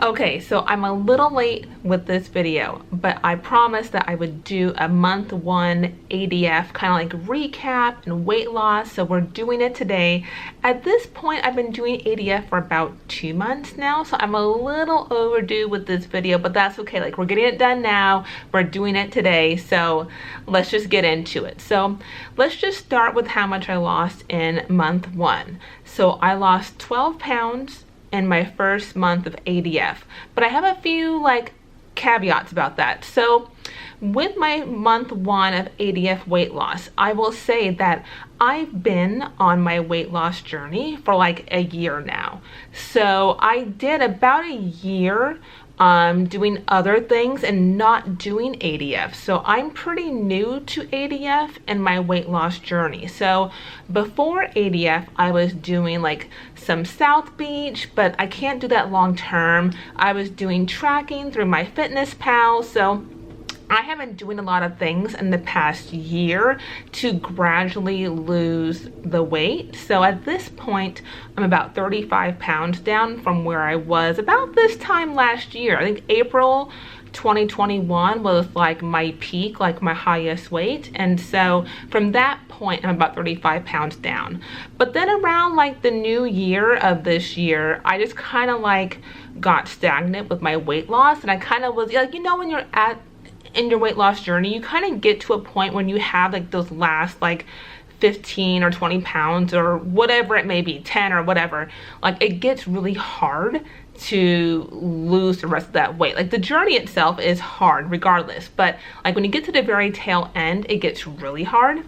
Okay, so I'm a little late with this video, but I promised that I would do a month one ADF kind of like recap and weight loss, so we're doing it today. At this point, I've been doing ADF for about 2 months now, so I'm a little overdue with this video, but that's okay. Like, we're getting it done now, we're doing it today, so let's just get into it. So let's just start with how much I lost in month one. So I lost 12 pounds in my first month of ADF, but I have a few like caveats about that. So with my month one of ADF weight loss, I will say that I've been on my weight loss journey for like a year now. So I did about a year doing other things and not doing ADF. So I'm pretty new to ADF and my weight loss journey. So before ADF, I was doing like some South Beach, but I can't do that long term. I was doing tracking through my Fitness Pal. So I have been doing a lot of things in the past year to gradually lose the weight. So at this point, I'm about 35 pounds down from where I was about this time last year. I think April 2021 was like my peak, like my highest weight. And so from that point, I'm about 35 pounds down. But then around like the new year of this year, I just kind of like got stagnant with my weight loss. And I kind of was like, you know, when you're in your weight loss journey, you kind of get to a point when you have like those last like 15 or 20 pounds or whatever it may be, 10 or whatever, like it gets really hard to lose the rest of that weight. Like the journey itself is hard regardless, but like when you get to the very tail end, it gets really hard.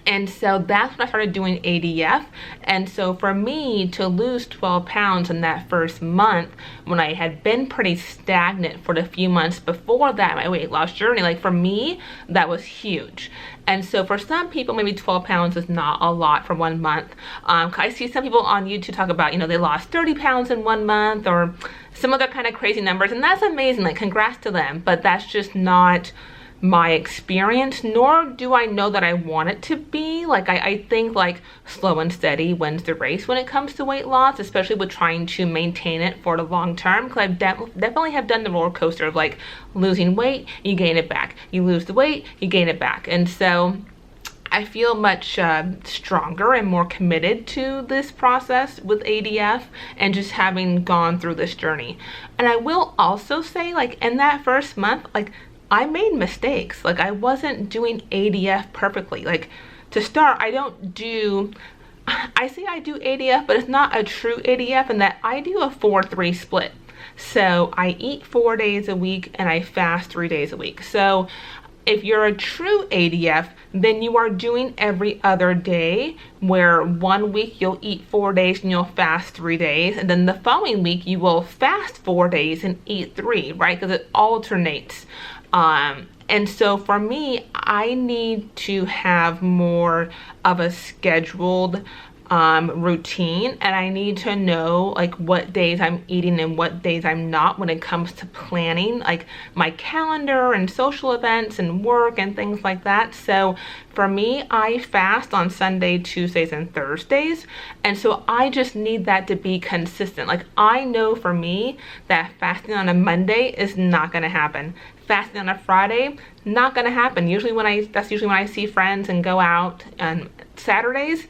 And so that's when I started doing ADF. And so for me to lose 12 pounds in that first month, when I had been pretty stagnant for the few months before that, my weight loss journey, like for me, that was huge. And so for some people, maybe 12 pounds is not a lot for 1 month. I see some people on YouTube talk about, you know, they lost 30 pounds in 1 month or some other kind of crazy numbers. And that's amazing, like congrats to them, but that's just not my experience, nor do I know that I want it to be. Like I think like slow and steady wins the race when it comes to weight loss, especially with trying to maintain it for the long term, because I've definitely have done the roller coaster of like losing weight, you gain it back, you lose the weight, you gain it back. And so I feel much stronger and more committed to this process with ADF and just having gone through this journey. And I will also say, like in that first month, like I made mistakes. Like I wasn't doing ADF perfectly. Like to start, I say I do ADF, but it's not a true ADF in that I do a 4-3 split. So I eat 4 days a week and I fast 3 days a week. So if you're a true ADF, then you are doing every other day, where 1 week you'll eat 4 days and you'll fast 3 days. And then the following week you will fast 4 days and eat 3, right? Because it alternates. And so for me, I need to have more of a scheduled routine, and I need to know like what days I'm eating and what days I'm not when it comes to planning like my calendar and social events and work and things like that. So for me, I fast on Sunday, Tuesdays, and Thursdays, and so I just need that to be consistent. Like I know for me that fasting on a Monday is not going to happen. Fasting on a Friday, not going to happen. That's usually when I see friends and go out. And Saturdays,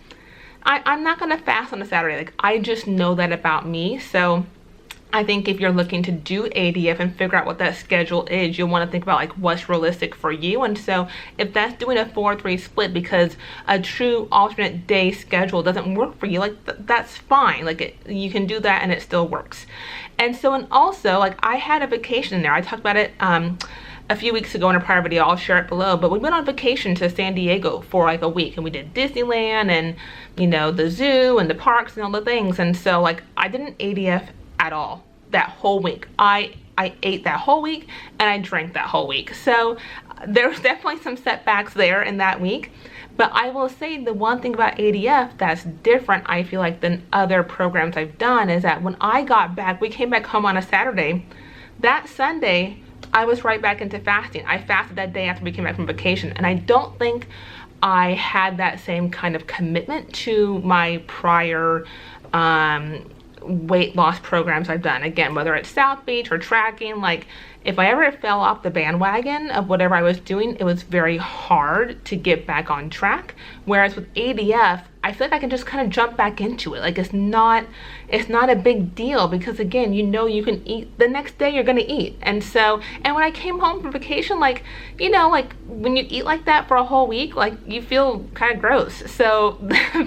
I'm not going to fast on a Saturday. Like I just know that about me. So I think if you're looking to do ADF and figure out what that schedule is, you'll want to think about like what's realistic for you. And so if that's doing a 4-3 split because a true alternate day schedule doesn't work for you, like that's fine. Like you can do that and it still works. And so, and also like I had a vacation there. I talked about it a few weeks ago in a prior video. I'll share it below, but we went on vacation to San Diego for like a week, and we did Disneyland and, you know, the zoo and the parks and all the things. And so like I didn't ADF at all that whole week. I ate that whole week and I drank that whole week. So there's definitely some setbacks there in that week. But I will say the one thing about ADF that's different, I feel like, than other programs I've done is that when I got back, we came back home on a Saturday. That Sunday, I was right back into fasting. I fasted that day after we came back from vacation. And I don't think I had that same kind of commitment to my prior weight loss programs I've done. Again, whether it's South Beach or tracking, like if I ever fell off the bandwagon of whatever I was doing, it was very hard to get back on track. Whereas with ADF, I feel like I can just kind of jump back into it. Like it's not a big deal, because again, you know, you can eat the next day, you're gonna eat. And so, and when I came home from vacation, like, you know, like when you eat like that for a whole week, like you feel kind of gross. So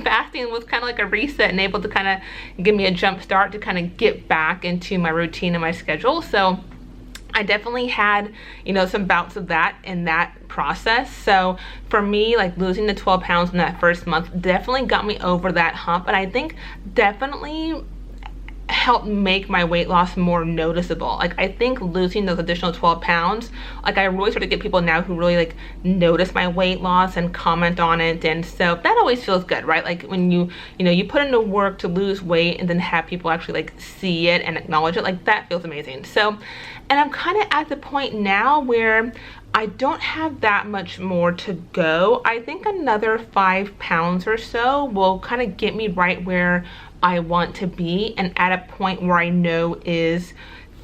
fasting was kind of like a reset and able to kind of give me a jump start to kind of get back into my routine and my schedule. So I definitely had, you know, some bouts of that in that process. So for me, like losing the 12 pounds in that first month definitely got me over that hump, and I think definitely helped make my weight loss more noticeable. Like I think losing those additional 12 pounds, like I really sort of get people now who really like notice my weight loss and comment on it, and so that always feels good, right? Like when you know, you put in the work to lose weight and then have people actually like see it and acknowledge it, like that feels amazing. So, and I'm kind of at the point now where I don't have that much more to go. I think another 5 pounds or so will kind of get me right where I want to be, and at a point where I know is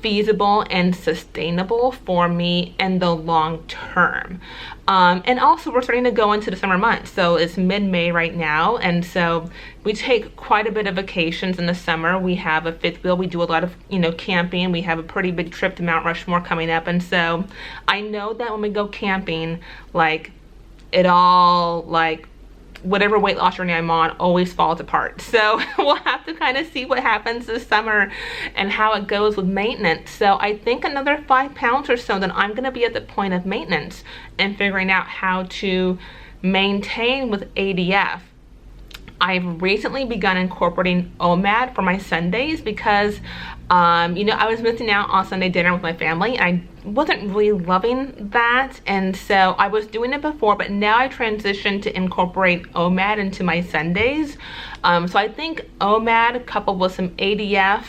feasible and sustainable for me in the long term. And also we're starting to go into the summer months, so it's mid-May right now, and so we take quite a bit of vacations in the summer. We have a fifth wheel, we do a lot of, you know, camping. We have a pretty big trip to Mount Rushmore coming up, and so I know that when we go camping, like it all, like whatever weight loss journey I'm on always falls apart. So we'll have to kind of see what happens this summer and how it goes with maintenance. So I think another 5 pounds or so, then I'm gonna be at the point of maintenance and figuring out how to maintain with ADF. I've recently begun incorporating OMAD for my Sundays because, you know, I was missing out on Sunday dinner with my family, and I wasn't really loving that. And so I was doing it before, but now I transitioned to incorporate OMAD into my Sundays. So I think OMAD coupled with some ADF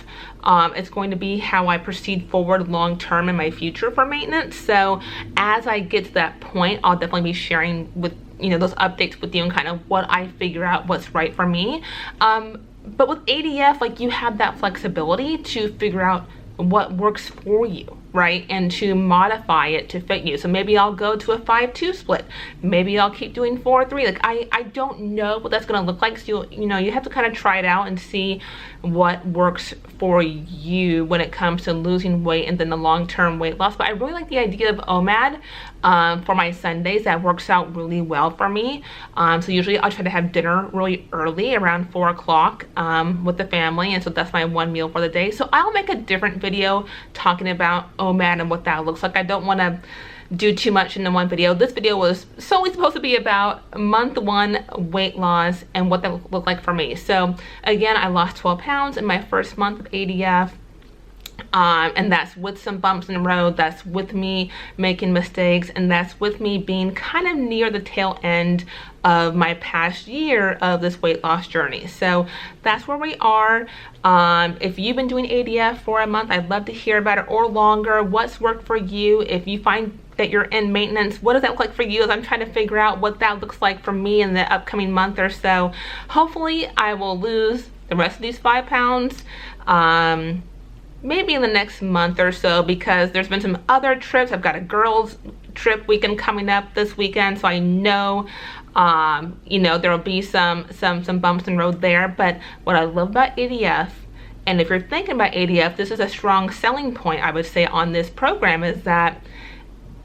is going to be how I proceed forward long term in my future for maintenance. So as I get to that point, I'll definitely be sharing with, you know, those updates with you and kind of what I figure out what's right for me. But with ADF, like you have that flexibility to figure out what works for you, right? And to modify it to fit you. So maybe I'll go to a 5-2 split. Maybe I'll keep doing 4-3. Like I don't know what that's gonna look like. So you know, you have to kind of try it out and see what works for you when it comes to losing weight and then the long-term weight loss. But I really like the idea of OMAD for my Sundays. That works out really well for me. So usually I'll try to have dinner really early, around 4 o'clock with the family, and so that's my one meal for the day. So I'll make a different video talking about OMAD and what that looks like. I don't want to do too much in the one video. This video was solely supposed to be about month 1 weight loss and what that looked like for me. So again, I lost 12 pounds in my first month of ADF. And that's with some bumps in the road, that's with me making mistakes, and that's with me being kind of near the tail end of my past year of this weight loss journey. So that's where we are. If you've been doing ADF for a month, I'd love to hear about it, or longer. What's worked for you? If you find that you're in maintenance, what does that look like for you? As I'm trying to figure out what that looks like for me in the upcoming month or so. Hopefully I will lose the rest of these 5 pounds. Maybe in the next month or so, because there's been some other trips. I've got a girls trip weekend coming up this weekend, so I know you know, there will be some bumps in the road there. But what I love about ADF, and if you're thinking about ADF, this is a strong selling point I would say on this program, is that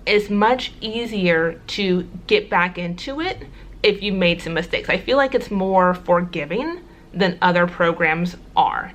it's much easier to get back into it if you made some mistakes. I feel like it's more forgiving than other programs are.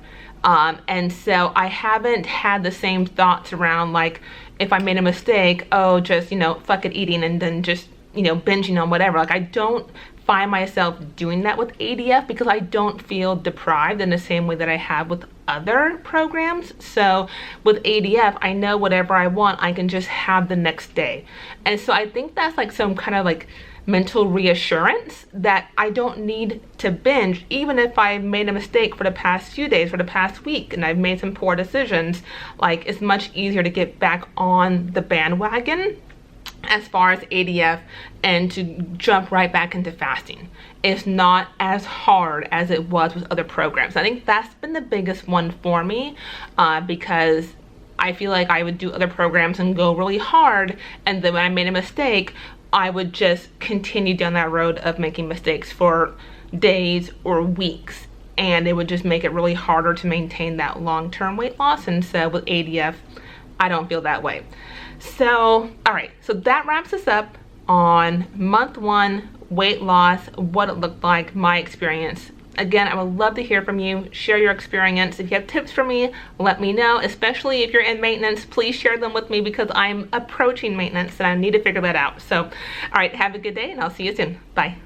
And so I haven't had the same thoughts around, like, if I made a mistake, oh, just, you know, fuck it eating and then just, you know, binging on whatever. Like, I don't find myself doing that with ADF because I don't feel deprived in the same way that I have with other programs. So with ADF, I know whatever I want, I can just have the next day. And so I think that's like some kind of like mental reassurance that I don't need to binge, even if I made a mistake for the past few days, for the past week, and I've made some poor decisions. Like, it's much easier to get back on the bandwagon as far as ADF and to jump right back into fasting. It's not as hard as it was with other programs. I think that's been the biggest one for me, because I feel like I would do other programs and go really hard, and then when I made a mistake, I would just continue down that road of making mistakes for days or weeks, and it would just make it really harder to maintain that long-term weight loss. And so with ADF, I don't feel that way. So, all right, so that wraps us up on month 1 weight loss, what it looked like, my experience. Again, I would love to hear from you. Share your experience. If you have tips for me, let me know, especially if you're in maintenance. Please share them with me because I'm approaching maintenance and I need to figure that out. So, all right, have a good day and I'll see you soon. Bye.